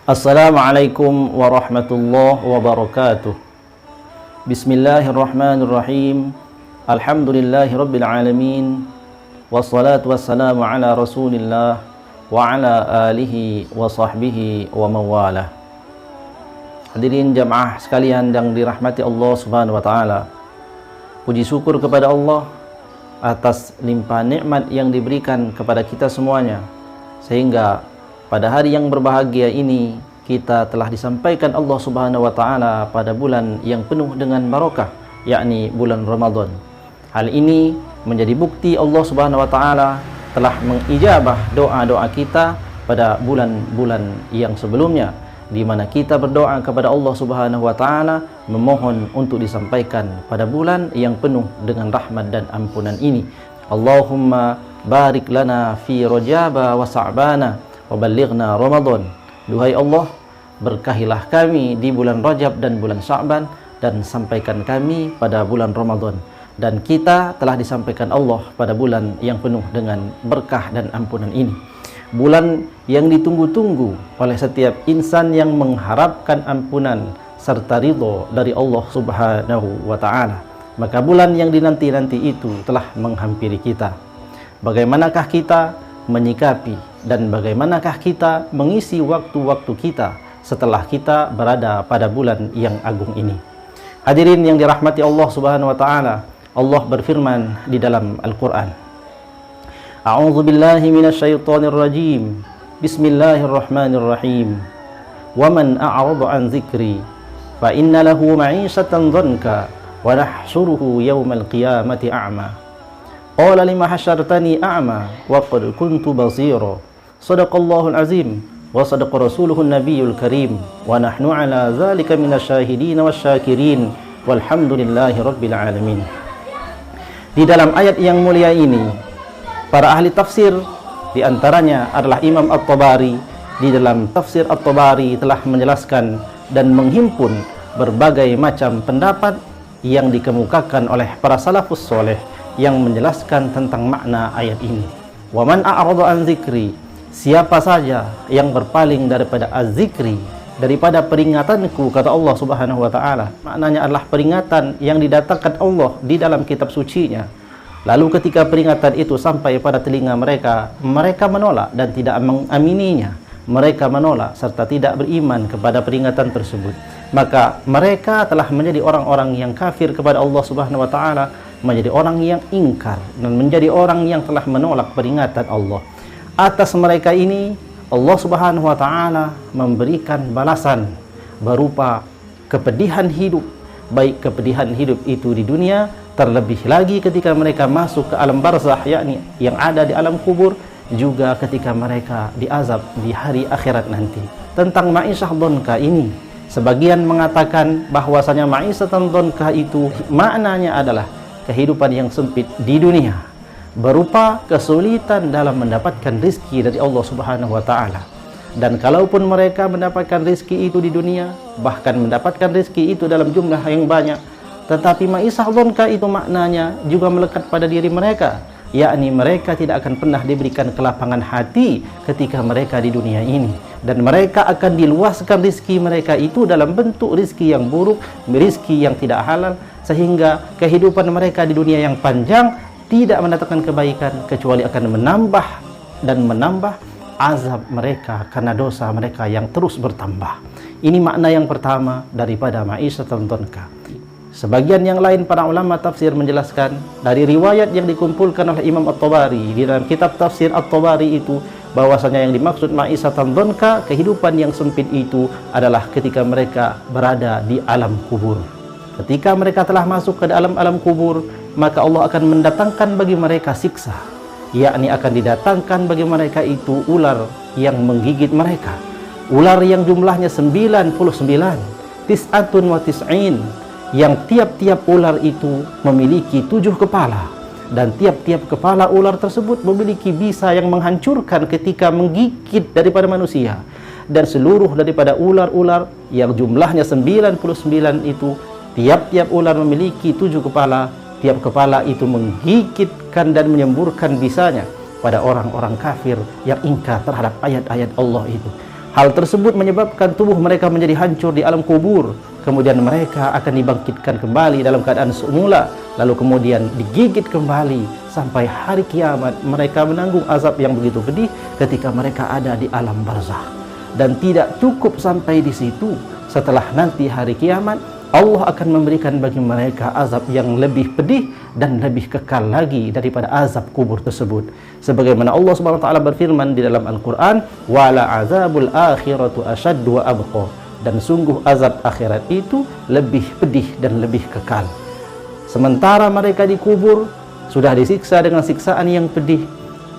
Assalamualaikum warahmatullahi wabarakatuh. Bismillahirrahmanirrahim. Alhamdulillahi rabbil alamin. Wassalatu wassalamu ala rasulillah wa ala alihi wa sahbihi wa mawalah. Hadirin jamaah sekalian yang dirahmati Allah subhanahu wa ta'ala, puji syukur kepada Allah atas limpahan nikmat yang diberikan kepada kita semuanya, sehingga pada hari yang berbahagia ini kita telah disampaikan Allah subhanahu wa ta'ala pada bulan yang penuh dengan barakah, yakni bulan Ramadan. Hal ini menjadi bukti Allah subhanahu wa ta'ala telah mengijabah doa-doa kita pada bulan-bulan yang sebelumnya, di mana kita berdoa kepada Allah subhanahu wa ta'ala memohon untuk disampaikan pada bulan yang penuh dengan rahmat dan ampunan ini. Allahumma barik lana fi Rajaba wa Sa'bana wa ballighna Ramadan. Duhai Allah, berkahilah kami di bulan Rajab dan bulan Sya'ban, dan sampaikan kami pada bulan Ramadan. Dan kita telah disampaikan Allah pada bulan yang penuh dengan berkah dan ampunan ini, bulan yang ditunggu-tunggu oleh setiap insan yang mengharapkan ampunan serta ridho dari Allah subhanahu wa ta'ala. Maka bulan yang dinanti-nanti itu telah menghampiri kita. Bagaimanakah kita menyikapi dan bagaimanakah kita mengisi waktu-waktu kita setelah kita berada pada bulan yang agung ini? Hadirin yang dirahmati Allah subhanahu wa ta'ala, Allah berfirman di dalam Al-Quran, A'udzu billahi minasyaitonir rajim. Bismillahirrahmanirrahim. Wa man a'rada an dzikri fa inna lahu ma'isyatan dhanka wa nahsyuruhu yaumal qiyamati a'ma. Qala lima hasyartani a'ma wa qad kuntu basira. Shadaqallahul azim wa sadaqa rasuluhun nabiyyul karim wa nahnu ala dzalika minasyahidin wasyakirin walhamdulillahi rabbil alamin. Di dalam ayat yang mulia ini, para ahli tafsir, di antaranya adalah Imam At-Tabari, di dalam tafsir At-Tabari telah menjelaskan dan menghimpun berbagai macam pendapat yang dikemukakan oleh para salafus soleh yang menjelaskan tentang makna ayat ini. Wa man a'rada an dzikri, siapa saja yang berpaling daripada az-zikri, daripada peringatanku, kata Allah subhanahu wa ta'ala. Maknanya adalah peringatan yang didatangkan Allah di dalam kitab sucinya. Lalu ketika peringatan itu sampai pada telinga mereka, mereka menolak dan tidak mengamininya. Mereka menolak serta tidak beriman kepada peringatan tersebut. Maka mereka telah menjadi orang-orang yang kafir kepada Allah subhanahu wa ta'ala, menjadi orang yang ingkar dan menjadi orang yang telah menolak peringatan Allah. Atas mereka ini Allah subhanahu wa ta'ala memberikan balasan berupa kepedihan hidup, baik kepedihan hidup itu di dunia, terlebih lagi ketika mereka masuk ke alam barzakh, yakni yang ada di alam kubur, juga ketika mereka diazab di hari akhirat nanti. Tentang ma'isyah dhanka ini, sebagian mengatakan bahwasanya ma'isyatan dhanka itu maknanya adalah kehidupan yang sempit di dunia, berupa kesulitan dalam mendapatkan rizki dari Allah subhanahu wa ta'ala. Dan kalaupun mereka mendapatkan rizki itu di dunia, bahkan mendapatkan rizki itu dalam jumlah yang banyak, tetapi ma'isyah dhanka itu maknanya juga melekat pada diri mereka, yakni mereka tidak akan pernah diberikan kelapangan hati ketika mereka di dunia ini, dan mereka akan diluaskan rizki mereka itu dalam bentuk rizki yang buruk, rizki yang tidak halal, sehingga kehidupan mereka di dunia yang panjang tidak mendatangkan kebaikan, kecuali akan menambah dan menambah azab mereka karena dosa mereka yang terus bertambah. Ini makna yang pertama daripada ma'isyatan dhanka. Sebagian yang lain para ulama tafsir menjelaskan dari riwayat yang dikumpulkan oleh Imam At-Tabari di dalam kitab tafsir At-Tabari itu, bahwasanya yang dimaksud ma'isyatan dhanka, kehidupan yang sempit itu adalah ketika mereka berada di alam kubur. Ketika mereka telah masuk ke dalam alam kubur, maka Allah akan mendatangkan bagi mereka siksa, yakni akan didatangkan bagi mereka itu ular yang menggigit mereka. Ular yang jumlahnya 99, tis'atun wa tis'in, yang tiap-tiap ular itu memiliki 7 kepala, dan tiap-tiap kepala ular tersebut memiliki bisa yang menghancurkan ketika menggigit daripada manusia. Dan seluruh daripada ular-ular yang jumlahnya 99 itu, tiap-tiap ular memiliki 7 kepala. Tiap kepala itu menggigitkan dan menyemburkan bisanya pada orang-orang kafir yang ingkar terhadap ayat-ayat Allah itu. Hal tersebut menyebabkan tubuh mereka menjadi hancur di alam kubur. Kemudian mereka akan dibangkitkan kembali dalam keadaan semula, lalu kemudian digigit kembali sampai hari kiamat. Mereka menanggung azab yang begitu pedih ketika mereka ada di alam barzakh. Dan tidak cukup sampai di situ. Setelah nanti hari kiamat, Allah akan memberikan bagi mereka azab yang lebih pedih dan lebih kekal lagi daripada azab kubur tersebut. Sebagaimana Allah Subhanahu wa taala berfirman di dalam Al-Qur'an, "Wala azabul akhiratu asyaddu wa abqa." Dan sungguh azab akhirat itu lebih pedih dan lebih kekal. Sementara mereka dikubur sudah disiksa dengan siksaan yang pedih,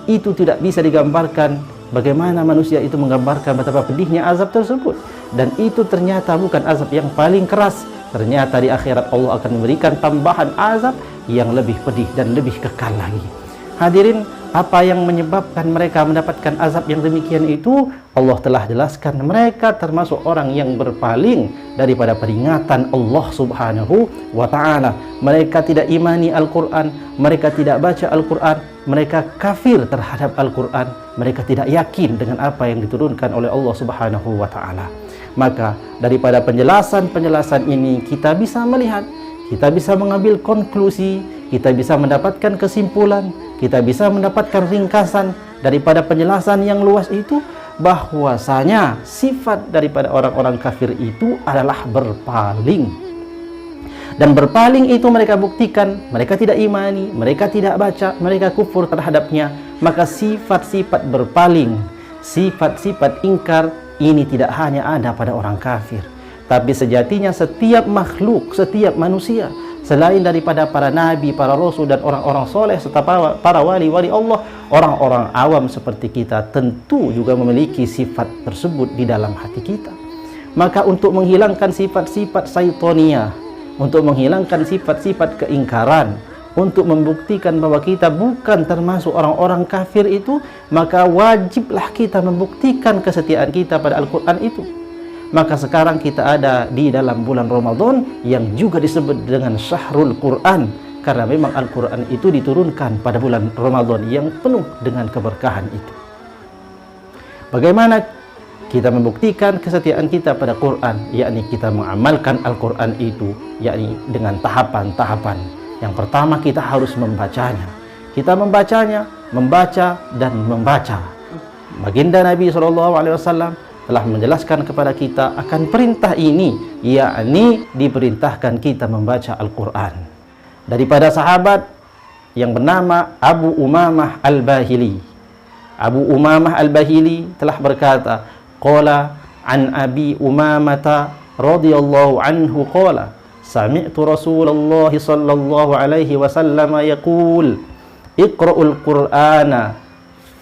itu tidak bisa digambarkan bagaimana manusia itu menggambarkan betapa pedihnya azab tersebut. Dan itu ternyata bukan azab yang paling keras. Ternyata di akhirat Allah akan memberikan tambahan azab yang lebih pedih dan lebih kekal lagi. Hadirin, apa yang menyebabkan mereka mendapatkan azab yang demikian itu? Allah telah jelaskan, mereka termasuk orang yang berpaling daripada peringatan Allah Subhanahu wa ta'ala. Mereka tidak imani Al-Quran, mereka tidak baca Al-Quran, mereka kafir terhadap Al-Quran, mereka tidak yakin dengan apa yang diturunkan oleh Allah Subhanahu wa ta'ala. Maka daripada penjelasan-penjelasan ini kita bisa melihat, kita bisa mengambil konklusi, kita bisa mendapatkan kesimpulan, kita bisa mendapatkan ringkasan daripada penjelasan yang luas itu, bahwasanya sifat daripada orang-orang kafir itu adalah berpaling. Dan berpaling itu mereka buktikan, mereka tidak imani, mereka tidak baca, mereka kufur terhadapnya. Maka sifat-sifat berpaling, sifat-sifat ingkar ini tidak hanya ada pada orang kafir, tapi sejatinya setiap makhluk, setiap manusia, selain daripada para nabi, para rasul dan orang-orang soleh serta para wali-wali Allah, orang-orang awam seperti kita tentu juga memiliki sifat tersebut di dalam hati kita. Maka untuk menghilangkan sifat-sifat syaitaniyah, untuk menghilangkan sifat-sifat keingkaran, untuk membuktikan bahwa kita bukan termasuk orang-orang kafir itu, maka wajiblah kita membuktikan kesetiaan kita pada Al-Quran itu. Maka sekarang kita ada di dalam bulan Ramadan yang juga disebut dengan Syahrul Quran, karena memang Al-Quran itu diturunkan pada bulan Ramadan yang penuh dengan keberkahan itu. Bagaimana kita membuktikan kesetiaan kita pada Quran? Yakni kita mengamalkan Al-Quran itu, yakni dengan tahapan-tahapan. Yang pertama, kita harus membacanya. Kita membacanya, membaca dan membaca. Baginda Nabi SAW telah menjelaskan kepada kita akan perintah ini, yakni diperintahkan kita membaca Al-Quran. Daripada sahabat yang bernama Abu Umamah Al-Bahili. Abu Umamah Al-Bahili telah berkata, qala an Abi Umamata radhiyallahu anhu qala, sami'tu Rasulullah sallallahu alaihi wasallam yaqul, iqra'ul Qur'ana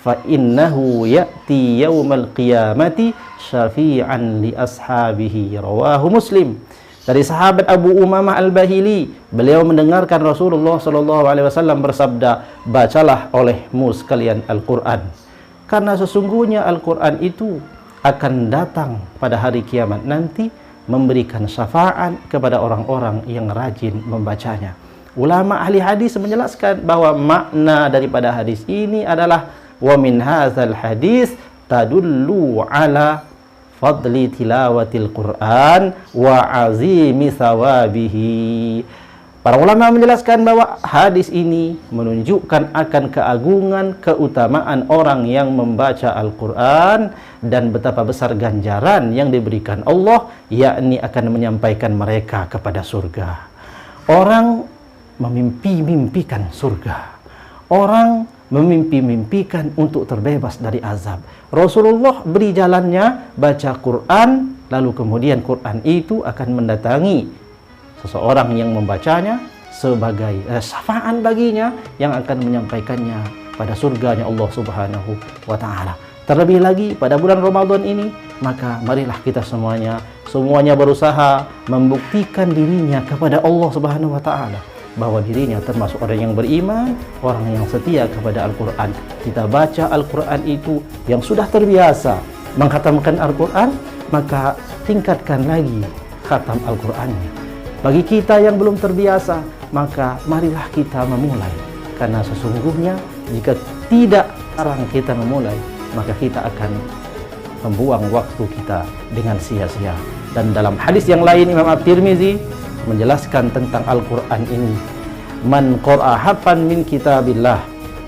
fa innahu ya'ti yaumal qiyamati syafi'an li ashabihi, rawahu Muslim. Dari sahabat Abu Umamah Al-Bahili, beliau mendengarkan Rasulullah sallallahu alaihi wasallam bersabda, bacalah olehmu sekalian Al-Qur'an, karena sesungguhnya Al-Qur'an itu akan datang pada hari kiamat nanti memberikan syafaat kepada orang-orang yang rajin membacanya. Ulama ahli hadis menjelaskan bahwa makna daripada hadis ini adalah wa min hadzal hadis tadullu ala fadli tilawatil Quran wa azimi thawabihi. Para ulama menjelaskan bahwa hadis ini menunjukkan akan keagungan, keutamaan orang yang membaca Al-Quran dan betapa besar ganjaran yang diberikan Allah, yakni akan menyampaikan mereka kepada surga. Orang memimpi-mimpikan surga. Orang memimpi-mimpikan untuk terbebas dari azab. Rasulullah beri jalannya, baca Quran, lalu kemudian Quran itu akan mendatangi seseorang yang membacanya sebagai syafaat baginya yang akan menyampaikannya pada surganya Allah Subhanahu wa ta'ala. Terlebih lagi pada bulan Ramadan ini, maka marilah kita semuanya berusaha membuktikan dirinya kepada Allah Subhanahu wa ta'ala bahwa dirinya termasuk orang yang beriman, orang yang setia kepada Al-Quran. Kita baca Al-Quran itu yang sudah terbiasa mengkhatamkan Al-Quran, maka tingkatkan lagi khatam Al-Qurannya. Bagi kita yang belum terbiasa, maka marilah kita memulai. Karena sesungguhnya jika tidak sekarang kita memulai, maka kita akan membuang waktu kita dengan sia-sia. Dan dalam hadis yang lain Imam At-Tirmizi menjelaskan tentang Al-Quran ini, man qara'a harfan min kitabillah,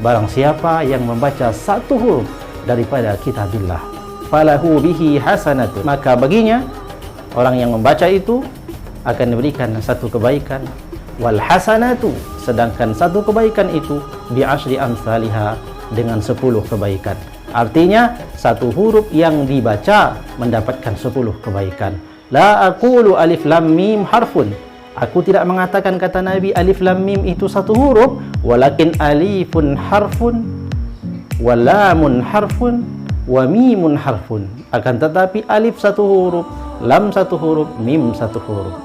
barang siapa yang membaca satu huruf daripada kitabillah, falahu bihi hasanatun, maka baginya, orang yang membaca itu akan diberikan satu kebaikan. Wal hasanatu, sedangkan satu kebaikan itu bi asyri amsalihha, dengan 10 kebaikan. Artinya satu huruf yang dibaca mendapatkan 10 kebaikan. La aqulu alif lam mim harfun, aku tidak mengatakan, kata Nabi, alif lam mim itu satu huruf, walakin alifun harfun wa lamun harfun wa mimun harfun, akan tetapi alif satu huruf, lam satu huruf, mim satu huruf.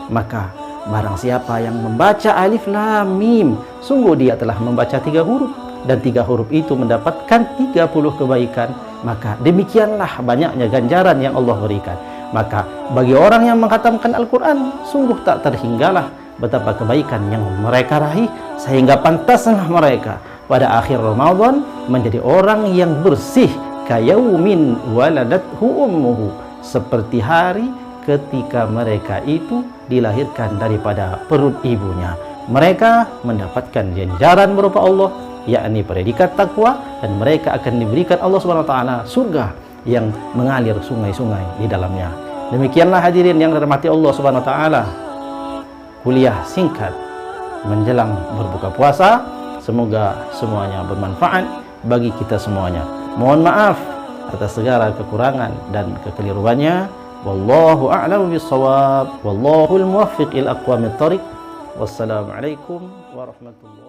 Maka barang siapa yang membaca alif lam mim, sungguh dia telah membaca 3 huruf, dan 3 huruf itu mendapatkan 30 kebaikan. Maka demikianlah banyaknya ganjaran yang Allah berikan. Maka bagi orang yang mengkhatamkan Al-Quran, sungguh tak terhinggalah betapa kebaikan yang mereka raih, sehingga pantaslah mereka pada akhir Ramadan menjadi orang yang bersih, kayaumin waladathu ummuhu, seperti hari ketika mereka itu dilahirkan daripada perut ibunya. Mereka mendapatkan ganjaran berupa Allah, yakni predikat takwa, dan mereka akan diberikan Allah SWT surga yang mengalir sungai-sungai di dalamnya. Demikianlah hadirin yang dirahmati Allah SWT, kuliah singkat menjelang berbuka puasa. Semoga semuanya bermanfaat bagi kita semuanya. Mohon maaf atas segala kekurangan dan kekeliruannya. Wallahu a'lam bishawab, wallahul muwaffiq ila aqwamit thariq. Wassalamualaikum warahmatullahi